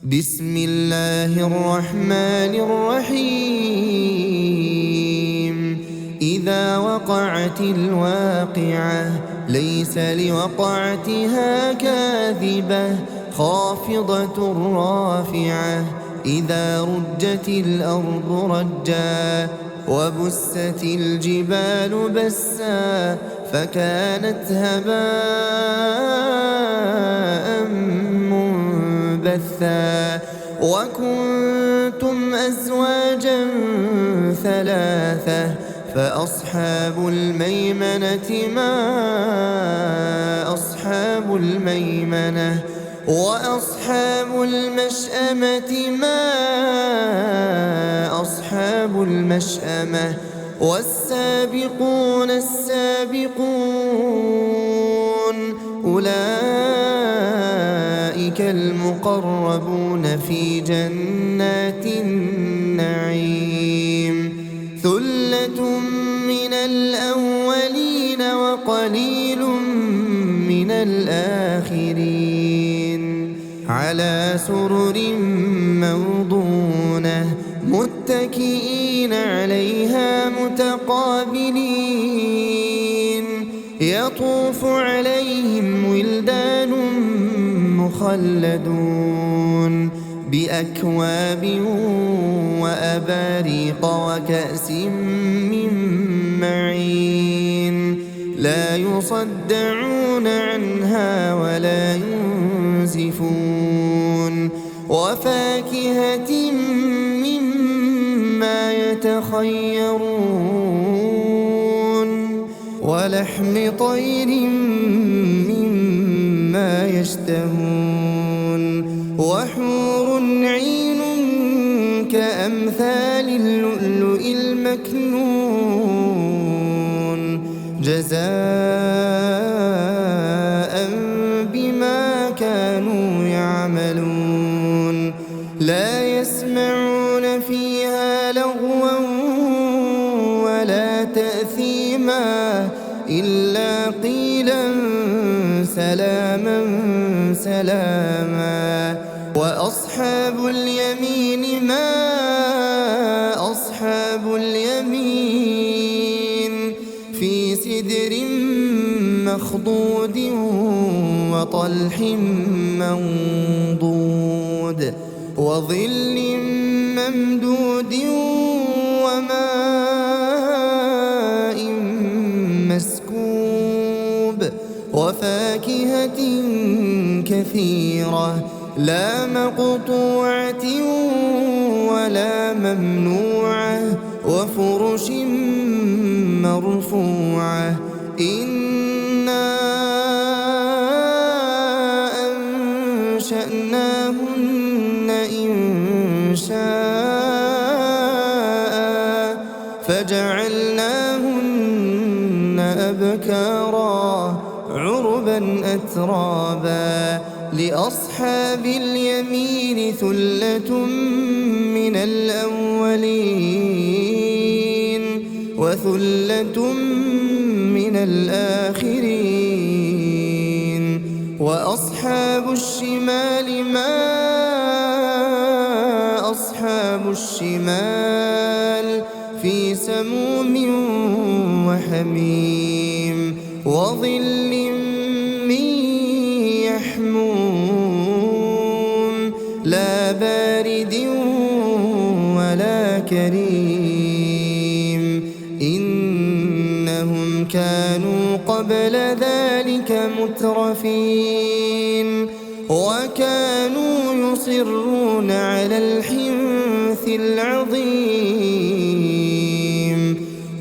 بسم الله الرحمن الرحيم إذا وقعت الواقعة ليس لوقعتها كاذبة خافضة رافعة إذا رجت الأرض رجا وبست الجبال بسا فكانت هباء منبثا وكنتم أزواجا ثلاثة فأصحاب الميمنة ما أصحاب الميمنة وأصحاب المشأمة ما أصحاب المشأمة والسابقون السابقون أولئك المقربون في جنات النعيم ثلة من الأولين وقليل من الآخرين على سرر موضونة متكئين عليها متقابلين يطوف عليهم ولدان مخلدون بأكواب وأباريق وكأس من معين لا يصدعون عنها ولا ينزفون وفاكهة مما يتخيرون ولحم طير مما يشتهون وحور عين كأمثال اللؤلؤ المكنون جزاء بما كانوا يعملون لا يسمعون فيها لغوا ولا تأثيما إلا قيلا سلاما سلاما وأصحاب اليمين ما أصحاب اليمين في سدر مخضود وطلح منضود وظل ممدود وماء مسكوب وفاكهة كثيرة لا مقطوعة ولا ممنوعة وفرش مرفوعة إنا أنشأناهن إنشاء فجعلناهن أبكارا عربا أترابا لأصحاب اليمين ثلة من الأولين وثلة من الآخرين وأصحاب الشمال ما أصحاب الشمال في سموم وحميم وظل من يحموم لا بارد ولا كريم إنهم كانوا قبل ذلك مترفين وكانوا يصرون على الحنث العظيم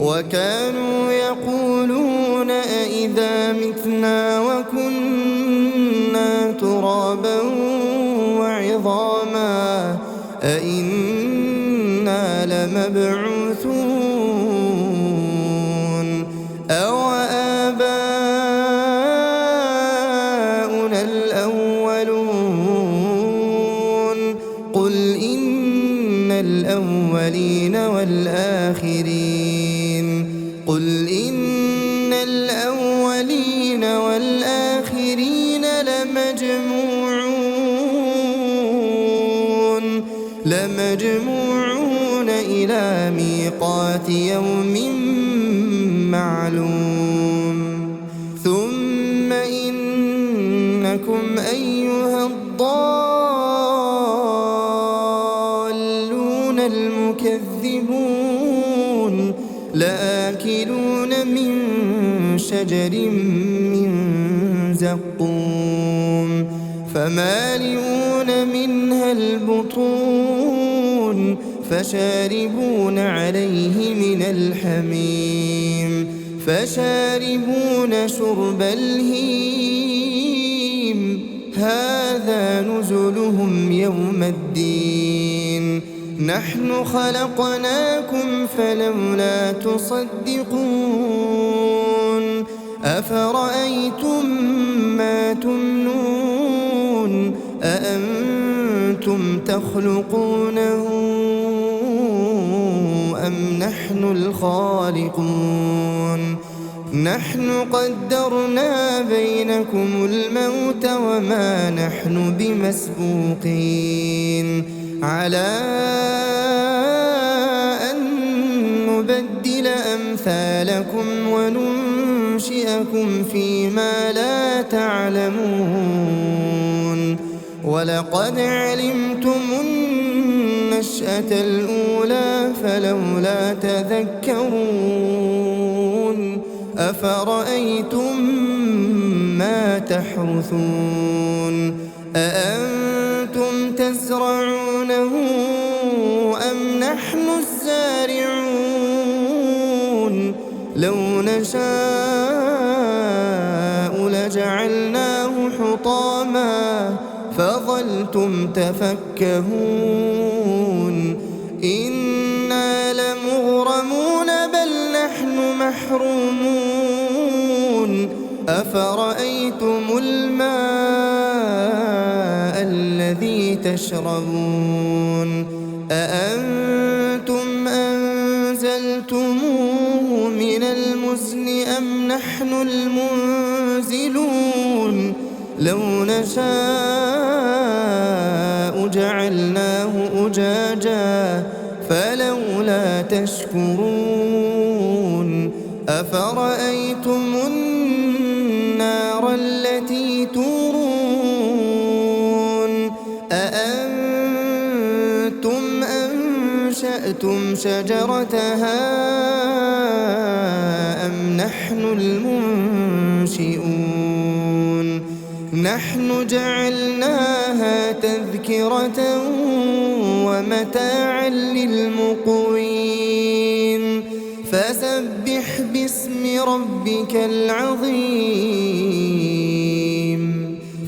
وكانوا يقولون أئذا متنا وكنا ترابا وعظاما أئنا لمبعوثون أو آباؤنا الأولون قل إن الأولين والآخرين قل إن الأولين والآخرين لمجموعون لمجموعون إلى ميقات يوم معلوم ثم إنكم أيها الضالون المكذبون لآكلون من شجر من زقوم فمالئون منها البطون فشاربون عليه من الحميم فشاربون شرب الهيم هذا نزلهم يوم الدين نحن خلقناكم فلولا تصدقون أفرأيتم ما تمنون أأنتم تخلقونه أم نحن الخالقون نحن قدرنا بينكم الموت وما نحن بمسبوقين على أن نبدل أمثالكم وننشئكم فيما لا تعلمون ولقد علمتم النشأة الأولى فلولا تذكرون أفرأيتم ما تحرثون أأنتم تزرعونه أم نحن الزارعون لو نشاء لجعلناه حطاما فظلتم تفكهون إنا لمغرمون بل نحن محرومون أفرأيتم الماء الذي تشربون أأنتم أنزلتموه من المزن أم نحن المنزلون لو نشاء جعلناه أجاجا فلولا تشكرون أفرأيتم النار التي تورون أأنتم أنشأتم شجرتها أم نحن المنشئون نحن جعلناها تذكرة ومتاعا للمقوين فسبح باسم ربك العظيم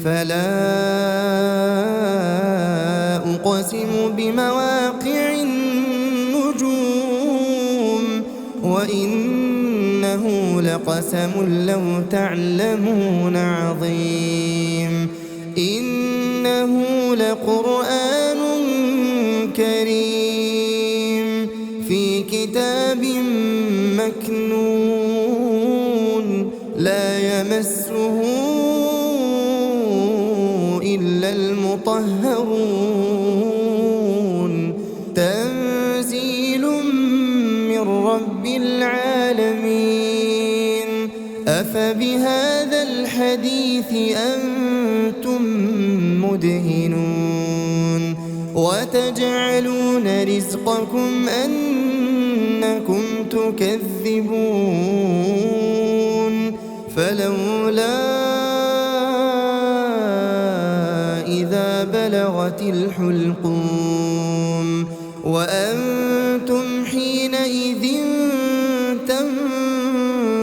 فلا أقسم بمواقع النجوم وإنه لقسم لو تعلمون عظيم إنه لقرآن كريم في كتاب مكنون لا يمسه إلا المطهرون تنزيل من رب العالمين أفبهذا الحديث أنتم مدهنون وتجعلون رزقكم أنكم تكذبون فلولا إذا بلغت الحلقوم وأنتم حينئذ تنظرون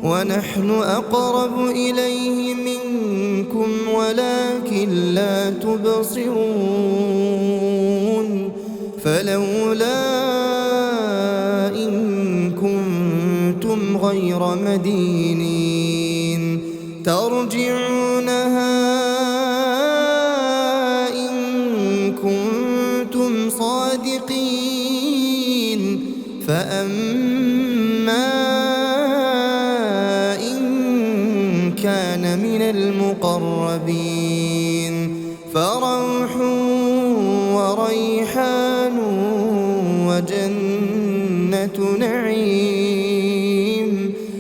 ونحن أقرب إليه منكم ولكن لا تبصرون فلولا إن كنتم غير مدينين ترجعونها إن كنتم صادقين فأما إن كان من المقربين فروح وريحان وجنة نعيم.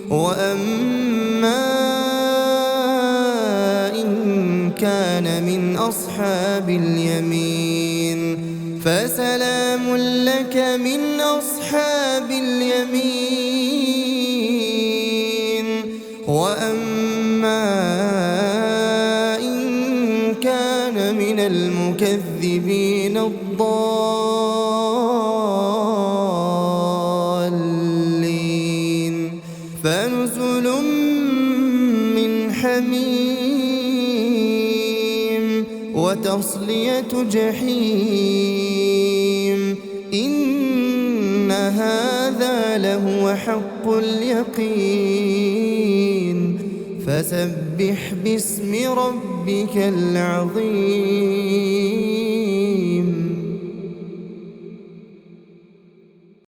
وأما إن كان من أصحاب اليمين فسلام لك من أصحاب اليمين. وأما إن كان من المكذبين الضالين فنزل من حميم وتصلية جحيم. إن هذا لهو حق اليقين. فسبح باسم ربك العظيم.